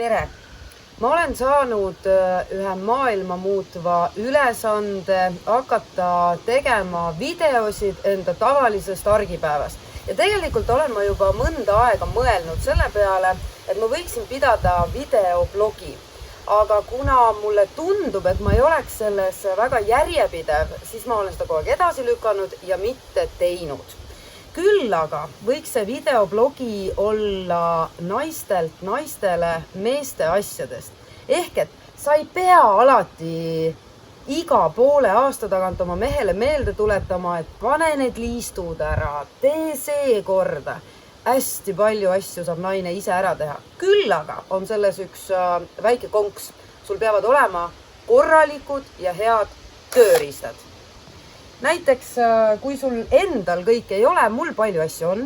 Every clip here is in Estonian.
Tere! Ma olen saanud ühe maailma muutva ülesande hakata tegema videosid enda tavalisest argipäevast. Ja tegelikult olen ma juba mõnda aega mõelnud selle peale, et ma võiksin pidada videoblogi. Aga kuna mulle tundub, et ma ei oleks selles väga järjepidev, siis ma olen seda kogu aeg edasi lükanud ja mitte teinud. Küll aga võiks see videoblogi olla naistelt naistele meeste asjadest. Ehk et sa ei pea alati iga poole aasta tagant oma mehele meelde tuletama, et pane need liistud ära, tee see korda. Hästi palju asju saab naine ise ära teha. Küll aga on selles üks väike konks. Sul peavad olema korralikud ja head tööriistad. Näiteks, kui sul endal kõik ei ole, mul palju asju on,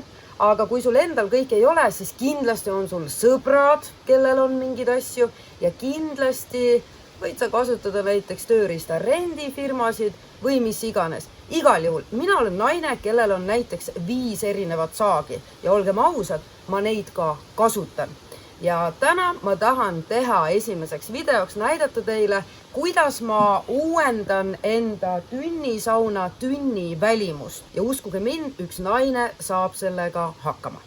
aga kui sul endal kõik ei ole, siis kindlasti on sul sõbrad, kellel on mingid asju ja kindlasti võid sa kasutada näiteks tööriista rendifirmasid või mis iganes. Igal juhul, mina olen naine, kellel on näiteks 5 erinevat saagi ja olgem ausad, ma neid ka kasutan. Ja täna ma tahan teha esimeseks videoks näidata teile, kuidas ma uuendan enda tünnisauna tünni välimust. Ja uskuge mind, üks naine saab sellega hakkama.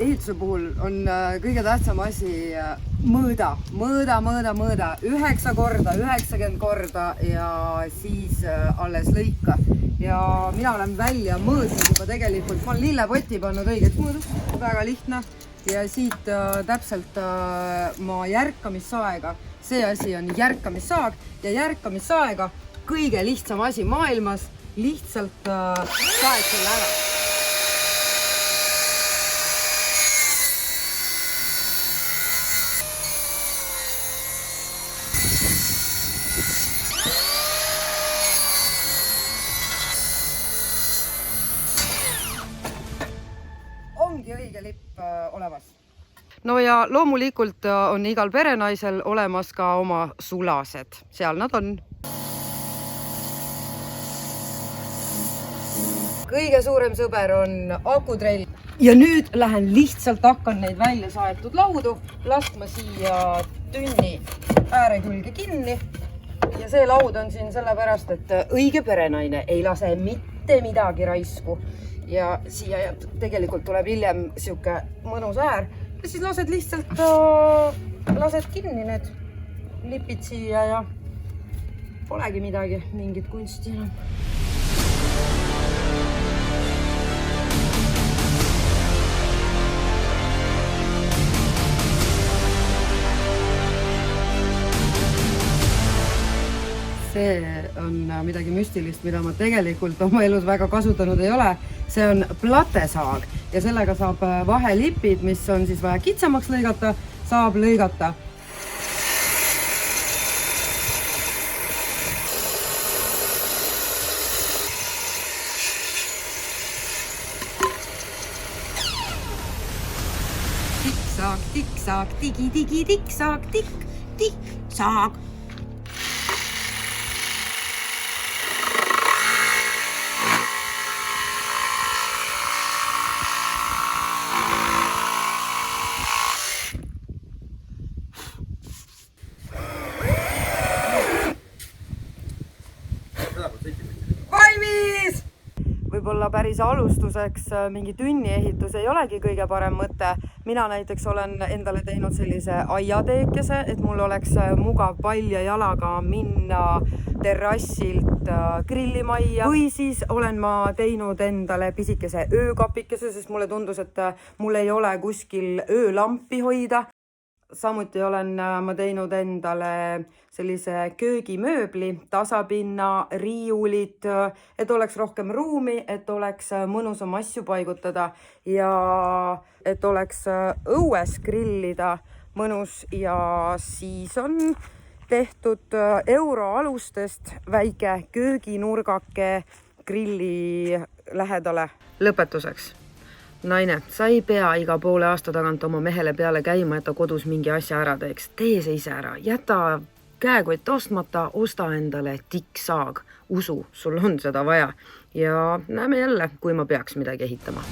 Ehituse puhul on kõige tähtsam asi mõõda. 9 korda, 90 korda ja siis alles lõika. Ja mina olen välja mõõdnud juba tegelikult. Ma olen lillepoti pannud õigeks mõõduks, väga lihtne. Ja siit täpselt ma järkamissaega. See asi on järkamissaag ja järkamissaega kõige lihtsam asi maailmas. Lihtsalt saed selle ära. Ongi õige lipp olemas. No ja loomulikult on igal perenaisel olemas ka oma sulased. Seal nad on. Kõige suurem sõber on akutrell. Ja nüüd lähen lihtsalt hakkan neid välja saetud laudu laskma siia tünni ääre külge kinni. Ja see laud on siin sellepärast, et õige perenaine ei lase mitte midagi raisku. Ja siia tegelikult tuleb hiljem siuke mõnus äär. Ja siis lased lihtsalt lased kinni need lipid siia ja polegi midagi, mingit kunsti enam. See on midagi müstilist, mida ma tegelikult oma elus väga kasutanud ei ole. See on platesaag ja sellega saab vahelipid, mis on siis vaja kitsamaks lõigata, saab lõigata. Tikk-saag, tikk-saag, tigi-tigi, tikk-saag, tikk, tikk-saag. Valmis! Võib-olla päris alustuseks mingi tünniehitus ei olegi kõige parem mõte. Mina näiteks olen endale teinud sellise aiateekese, et mul oleks mugav palja jalaga minna terrassilt grillimajja. Või siis olen ma teinud endale pisikese öökapikese, sest mulle tundus, et mul ei ole kuskil öölampi hoida. Samuti olen ma teinud endale sellise köögimööbli, tasapinna, riiulid, et oleks rohkem ruumi, et oleks mõnusam asju paigutada ja et oleks õues grillida mõnus. Ja siis on tehtud euroalustest väike kööginurgake grilli lähedale. Lõpetuseks Naine, sa ei pea iga poole aasta tagant oma mehele peale käima, et ta kodus mingi asja ära teeks. Tee see ise ära. Jäta käekott ostmata, osta endale tikksaag. Usu, sul on seda vaja. Ja näeme jälle, kui ma peaks midagi ehitama.